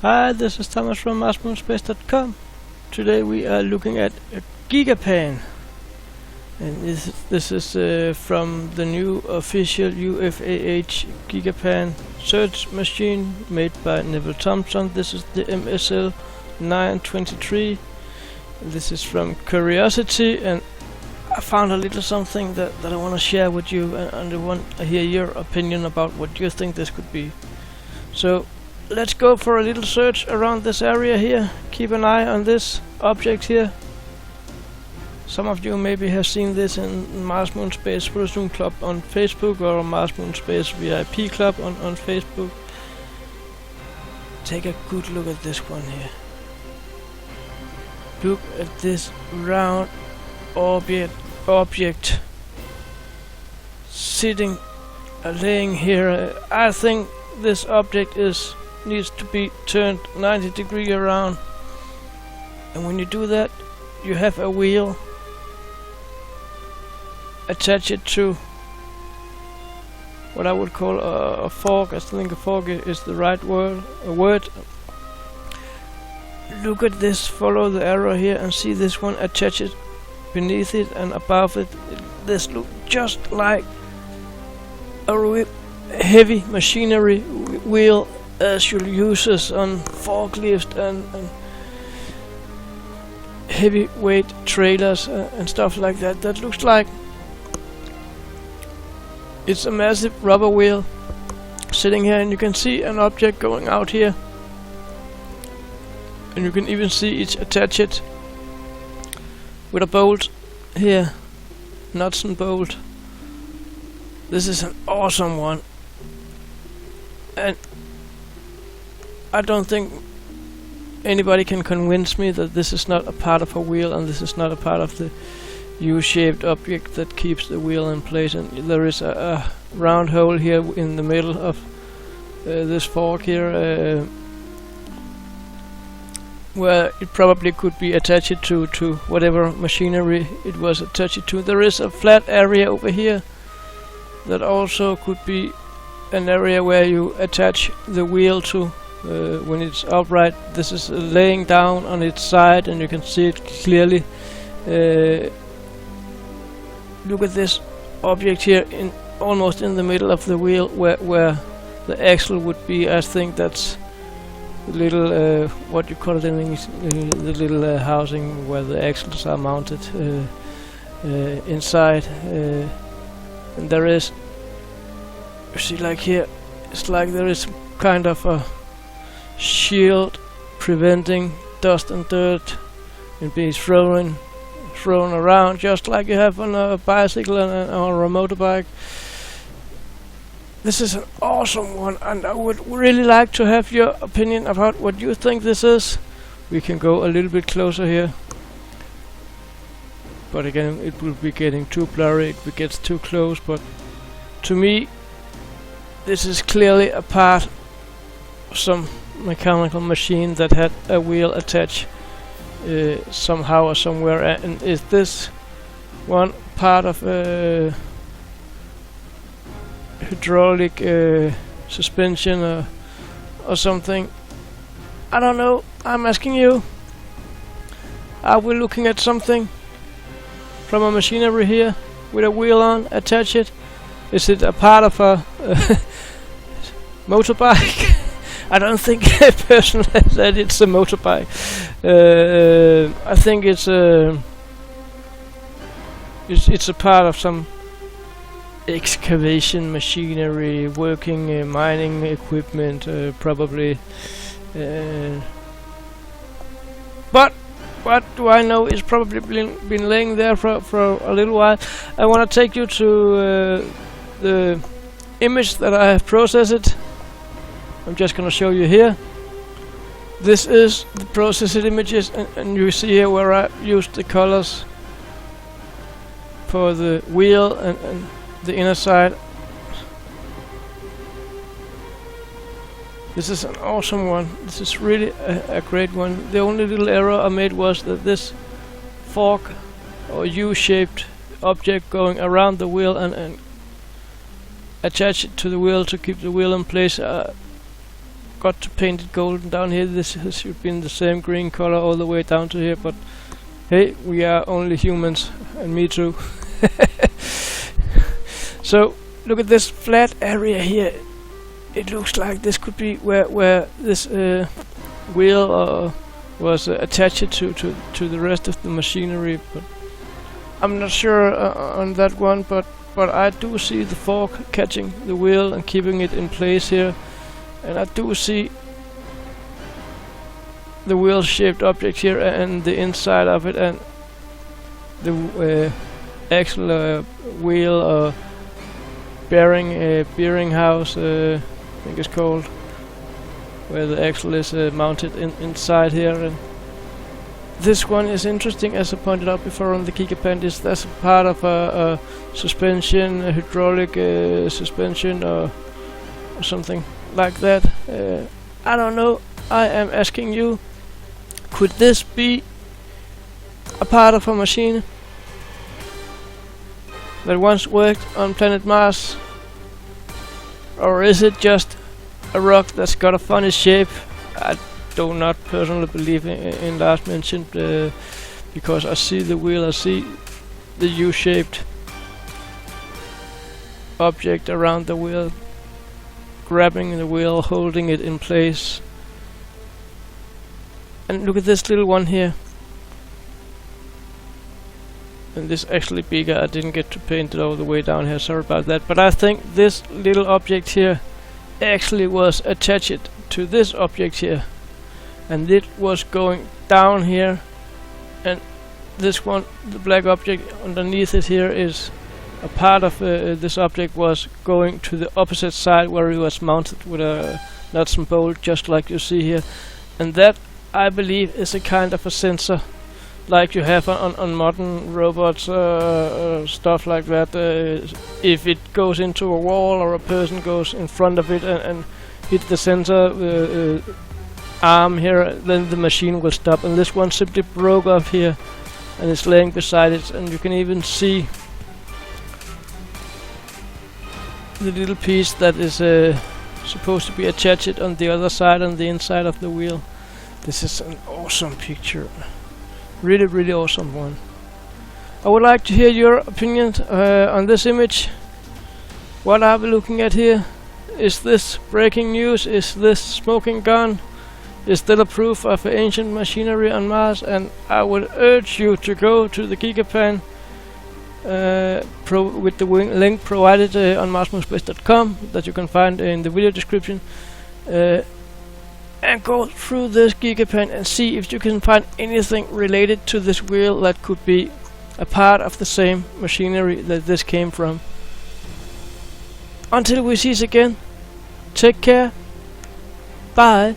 Hi, this is Thomas from MarsMoonSpace.com. Today we are looking at a gigapan, and this is from the new official UFAH gigapan search machine made by Neville Thompson. This is the MSL 923. This is from Curiosity, and I found a little something that I want to share with you, and I want to hear your opinion about what you think this could be. So let's go for a little search around this area here. Keep an eye on this object here. Some of you maybe have seen this in Mars Moon Space Zoom Club on Facebook or Mars Moon Space VIP Club on Facebook. Take a good look at this one here. Look at this round object sitting, laying here. I think this object needs to be turned 90 degrees around, and when you do that, you have a wheel. Attach it to what I would call a fork. I think a fork is the right word. Look at this, follow the arrow here and see this one, attach it beneath it and above it. This looks just like a heavy machinery wheel as you'll use this on forklift and heavyweight trailers and stuff like that. That looks like it's a massive rubber wheel sitting here, and you can see an object going out here, and you can even see it attached with a bolt here, nuts and bolt. This is an awesome one, and I don't think anybody can convince me that this is not a part of a wheel and this is not a part of the U-shaped object that keeps the wheel in place. And there is a round hole here in the middle of this fork here, where it probably could be attached to whatever machinery it was attached to. There is a flat area over here that also could be an area where you attach the wheel to when it's upright. This is laying down on its side, and you can see it clearly. Look at this object here, almost in the middle of the wheel, where the axle would be. I think that's the little what you call it in English, the little housing where the axles are mounted inside. And there is, you see, like here, it's like there is kind of a shield preventing dust and dirt and being thrown around, just like you have on a bicycle or a motorbike. This is an awesome one, and I would really like to have your opinion about what you think this is. We can go a little bit closer here, but again it will be getting too blurry if it gets too close. But to me, this is clearly a part of some mechanical machine that had a wheel attached somehow or somewhere. And is this one part of a hydraulic suspension or something? I don't know. I'm asking you. Are we looking at something from a machinery here with a wheel on attached? Is it a part of a motorbike? I don't think personally that it's a motorbike. I think it's a part of some excavation machinery, working mining equipment, probably. But what do I know? It's probably been laying there for a little while. I want to take you to the image that I have processed. I'm just going to show you here. This is the processed images, and you see here where I used the colors for the wheel and the inner side. This is an awesome one. This is really a great one. The only little error I made was that this fork or U-shaped object going around the wheel and attach it to the wheel to keep the wheel in place. forgot to paint it golden down here. This should be in the same green color all the way down to here, but hey, we are only humans, and me too. So look at this flat area here. It looks like this could be where this wheel was attached to the rest of the machinery, but I'm not sure on that one. But I do see the fork catching the wheel and keeping it in place here, and I do see the wheel-shaped object here and the inside of it, and the actual wheel bearing house, I think it's called, where the axle is mounted inside here. And this one is interesting, as I pointed out before on the GigaPan. That's part of a suspension, a hydraulic suspension, or something like that. I don't know. I am asking you, could this be a part of a machine that once worked on planet Mars? Or is it just a rock that's got a funny shape? I do not personally believe in last mentioned, because I see the wheel, I see the U-shaped object around the wheel, grabbing the wheel, holding it in place. And look at this little one here. And this actually bigger. I didn't get to paint it all the way down here, sorry about that. But I think this little object here actually was attached to this object here, and it was going down here, and this one, the black object underneath it here, is a part of this object was going to the opposite side, where it was mounted with a nuts and bolt, just like you see here. And that, I believe, is a kind of a sensor like you have on modern robots, stuff like that. If it goes into a wall, or a person goes in front of it and hit the sensor arm here, then the machine will stop. And this one simply broke off here and is laying beside it, and you can even see the little piece that is supposed to be attached on the other side, on the inside of the wheel. This is an awesome picture. Really, really awesome one. I would like to hear your opinion on this image. What are we looking at here? Is this breaking news? Is this smoking gun? Is that a proof of ancient machinery on Mars? And I would urge you to go to the GigaPan with the link provided on marsmovespace.com that you can find in the video description. And go through this GigaPan and see if you can find anything related to this wheel that could be a part of the same machinery that this came from. Until we see us again, take care, bye.